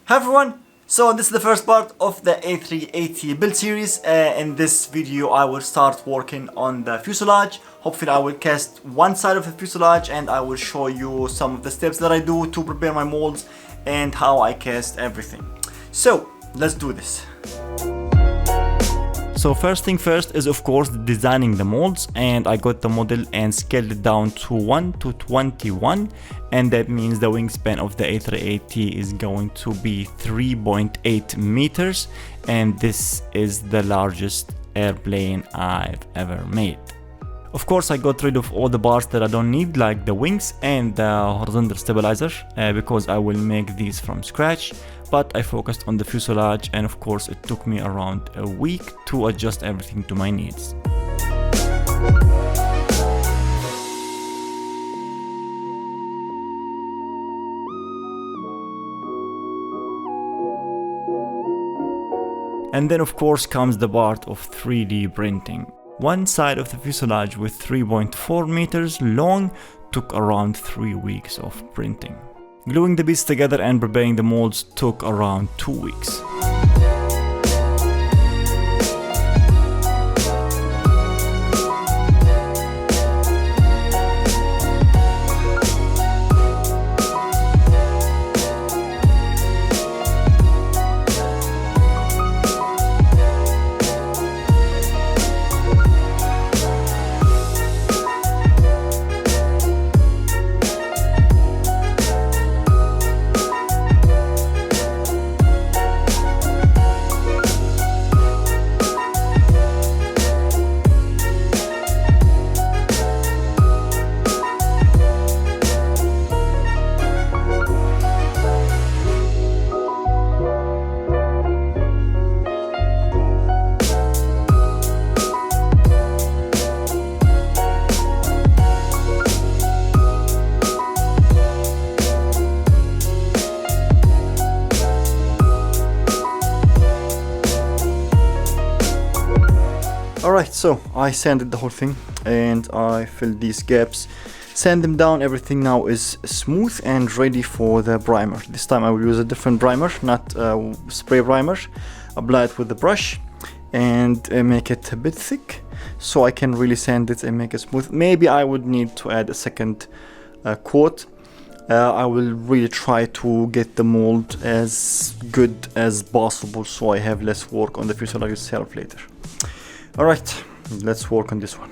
Hi everyone! So this is the first part of the A380 build series. In this video I will start working on the fuselage. Hopefully I will cast one side of the fuselage and I will show you some of the steps that I do to prepare my molds and how I cast everything. So let's do this. So first thing first is of course designing the molds, and I got the model and scaled it down to 1:21, and that means the wingspan of the A380 is going to be 3.8 meters, and this is the largest airplane I've ever made. Of course I got rid of all the parts that I don't need, like the wings and the horizontal stabilizer, because I will make these from scratch. But I focused on the fuselage, and of course it took me around a week to adjust everything to my needs. And then of course comes the part of 3D printing. One side of the fuselage with 3.4 meters long took around 3 weeks of printing. Gluing the bits together and preparing the molds took around 2 weeks. Alright, so I sanded the whole thing and I filled these gaps, sand them down. Everything now is smooth and ready for the primer. This time I will use a different primer, not spray primer. Apply it with the brush and make it a bit thick so I can really sand it and make it smooth. Maybe I would need to add a second coat. I will really try to get the mold as good as possible so I have less work on the fuselage itself later. Alright, let's work on this one.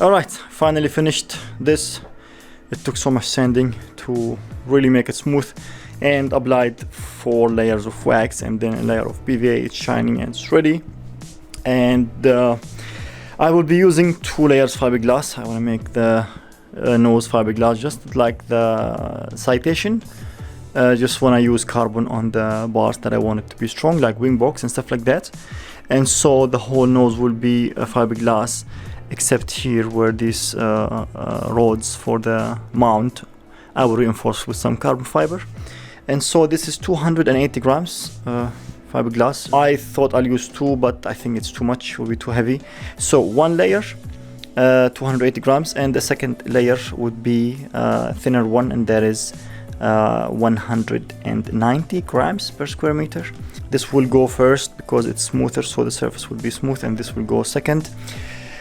Alright, finally finished this. It took so much sanding to really make it smooth, and applied 4 layers of wax and then a layer of PVA. It's shining and it's ready. And I will be using 2 layers fiberglass. I want to make the nose fiberglass just like the Citation just when I use carbon on the parts that I want it to be strong, like wing box and stuff like that. And so the whole nose will be fiberglass, except here where these rods for the mount I will reinforce with some carbon fiber. And so this is 280 grams fiberglass. I thought I'll use 2, but I think it's too much, it will be too heavy. So one layer, 280 grams, and the second layer would be a thinner one, and that is 190 grams per square meter. This will go first because it's smoother, so the surface will be smooth, and this will go second.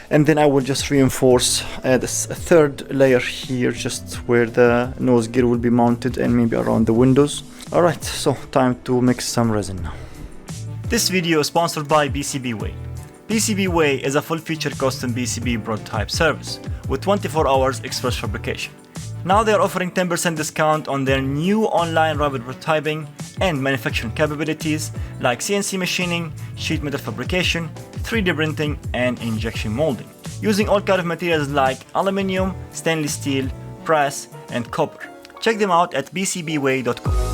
And then I will just reinforce this third layer here, just where the nose gear will be mounted, and maybe around the windows. Alright, so time to mix some resin now. This video is sponsored by PCBWay. PCBWay is a full-featured custom PCB prototype service with 24 hours express fabrication. Now they are offering 10% discount on their new online rapid prototyping and manufacturing capabilities like CNC machining, sheet metal fabrication, 3D printing, and injection molding, using all kinds of materials like aluminium, stainless steel, brass, and copper. Check them out at pcbway.com.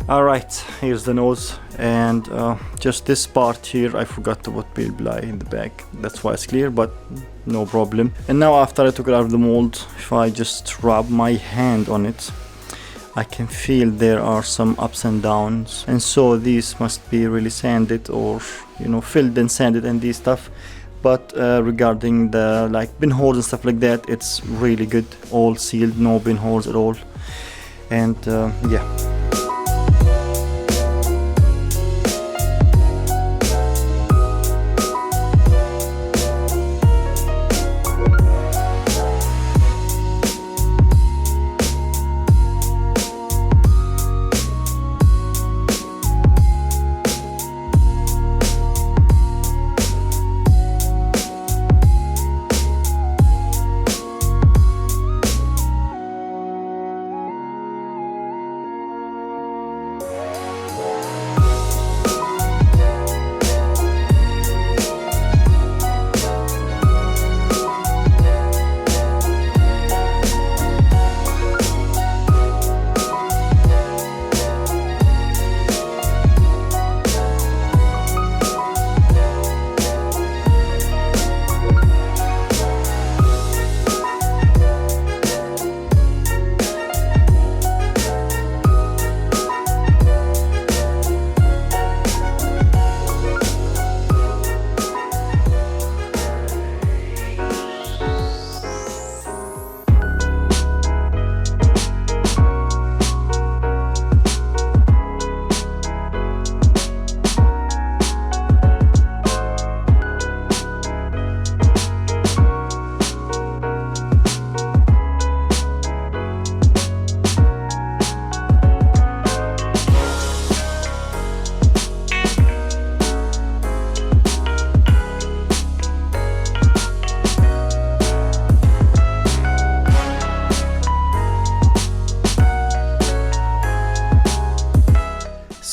Alright, here's the nose, and just this part here I forgot to put pale ply in the back, that's why it's clear, but no problem. And now after I took it out of the mold, if I just rub my hand on it, I can feel there are some ups and downs, and so these must be really sanded, or filled and sanded and these stuff. But regarding the pinholes and stuff like that, it's really good, all sealed, no pinholes at all. And yeah.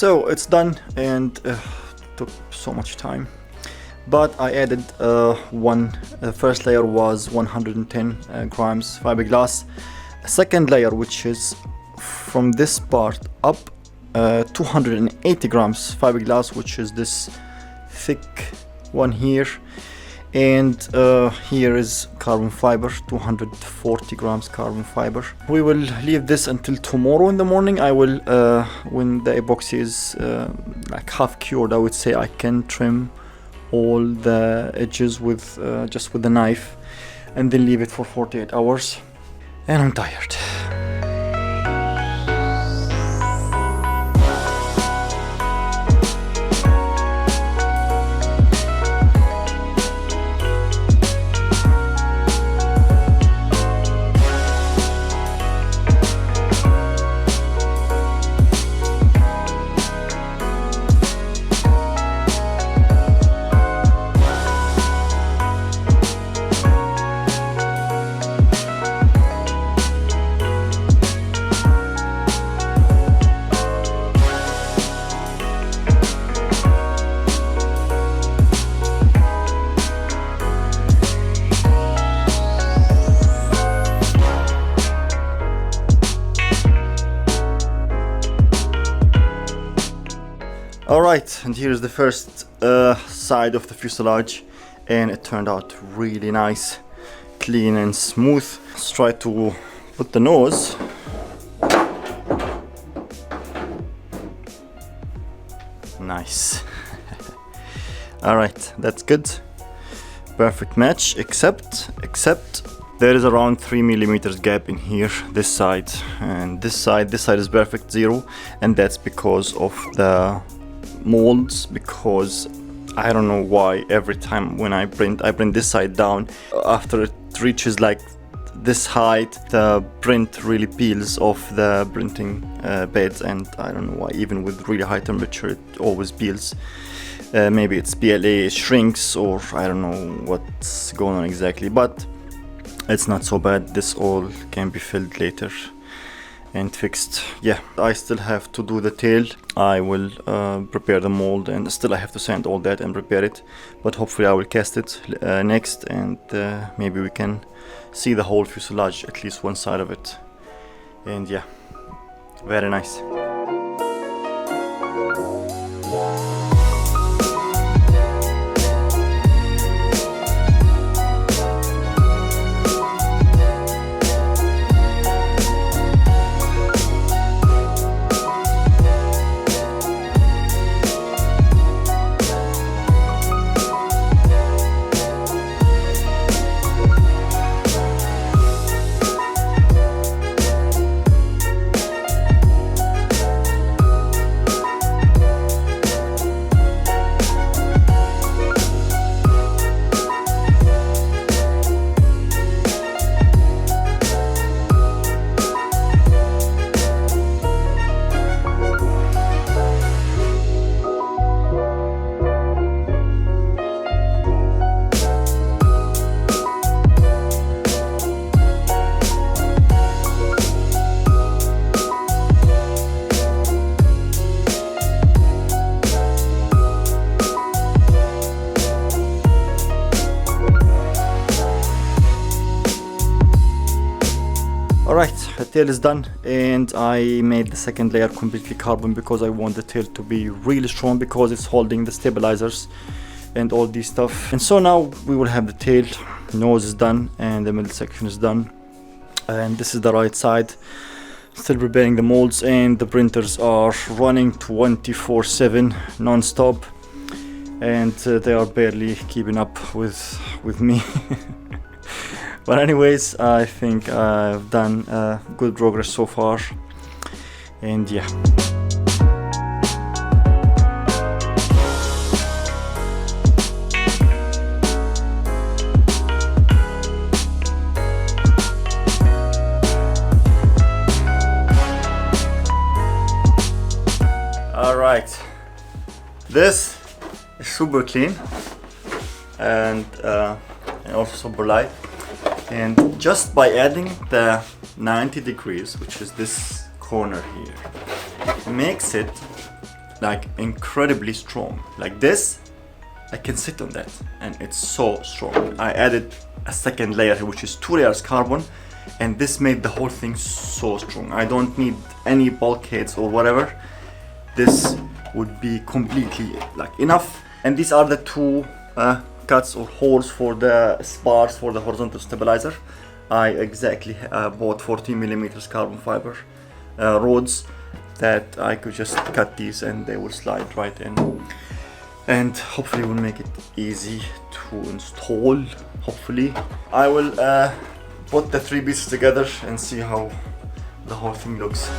So it's done, and took so much time, but I added the first layer was 110 grams fiberglass. A second layer, which is from this part up, 280 grams fiberglass, which is this thick one here, and here is carbon fiber, 240 grams carbon fiber. We will leave this until tomorrow in the morning. I will, when the epoxy is like half cured, I would say, I can trim all the edges with just with the knife, and then leave it for 48 hours. And I'm tired. Alright, and here's the first side of the fuselage, and it turned out really nice, clean and smooth. Let's try to put the nose. Nice. Alright, that's good. Perfect match, except there is around 3 millimeters gap in here, this side and this side. This side is perfect, 0, and that's because of the molds, because I don't know why every time when I print this side down. After it reaches like this height, the print really peels off the printing beds, and I don't know why, even with really high temperature it always peels. Maybe it's PLA shrinks, or I don't know what's going on exactly, but it's not so bad. This all can be filled later and fixed. Yeah, I still have to do the tail. I will prepare the mold, and still I have to sand all that and prepare it, but hopefully I will cast it next, and maybe we can see the whole fuselage, at least one side of it. And yeah, very nice. Alright, the tail is done, and I made the second layer completely carbon because I want the tail to be really strong, because it's holding the stabilizers and all these stuff. And so now we will have the tail. Nose is done and the middle section is done, and this is the right side. Still preparing the molds, and the printers are running 24/7 non-stop, and they are barely keeping up with me. But anyways, I think I've done good progress so far, and yeah. Alright, this is super clean, and also super light. And just by adding the 90 degrees, which is this corner here, makes it like incredibly strong. Like this, I can sit on that and it's so strong. I added a second layer here, which is 2 layers carbon, and this made the whole thing so strong. I don't need any bulkheads or whatever. This would be completely like enough. And these are the 2 cuts or holes for the spars for the horizontal stabilizer. I exactly bought 14 millimeters carbon fiber rods that I could just cut these and they will slide right in, and hopefully will make it easy to install. Hopefully I will put the 3 pieces together and see how the whole thing looks.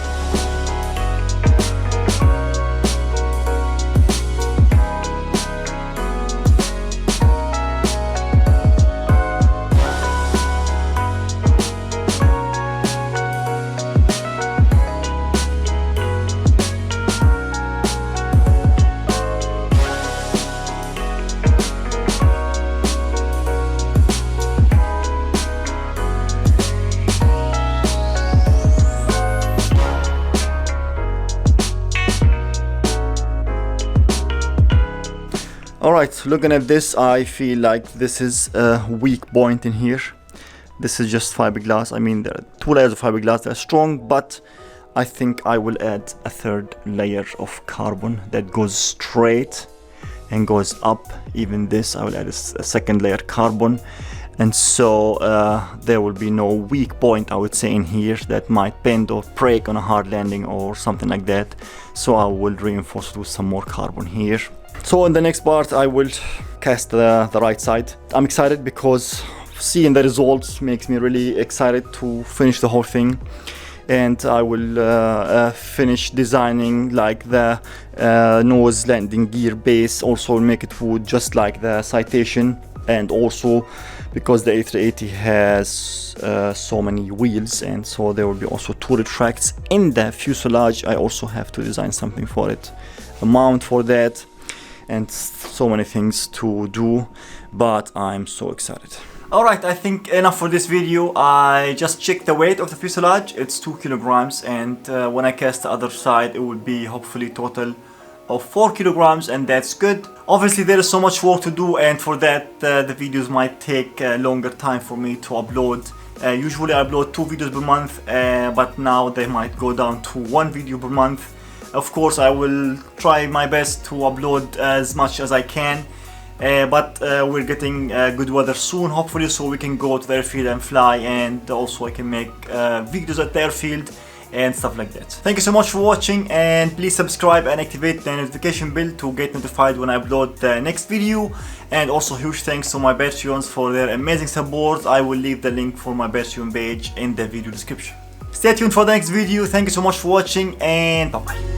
Alright, looking at this, I feel like this is a weak point in here. This is just fiberglass. I mean, there are 2 layers of fiberglass that are strong, but I think I will add a 3rd layer of carbon that goes straight and goes up. Even this, I will add a 2nd layer carbon, and so there will be no weak point, I would say, in here that might bend or break on a hard landing or something like that. So I will reinforce it with some more carbon here. So in the next part I will cast the right side. I'm excited because seeing the results makes me really excited to finish the whole thing, and I will finish designing like the nose landing gear base. Also make it wood just like the Citation, and also because the A380 has so many wheels, and so there will be also 2 retracts in the fuselage. I also have to design something for it, a mount for that, and so many things to do, but I'm so excited. Alright, I think enough for this video. I just checked the weight of the fuselage. It's 2 kilograms, and when I cast the other side it will be hopefully total of 4 kilograms, and that's good. Obviously there is so much work to do, and for that the videos might take longer time for me to upload. Usually I upload 2 videos per month, but now they might go down to 1 video per month. Of course I will try my best to upload as much as I can, but we're getting good weather soon hopefully, so we can go to the airfield and fly, and also I can make videos at the airfield and stuff like that. Thank you so much for watching, and please subscribe and activate the notification bell to get notified when I upload the next video. And also huge thanks to my Patreons for their amazing support. I will leave the link for my Patreon page in the video description. Stay tuned for the next video. Thank you so much for watching, and bye bye.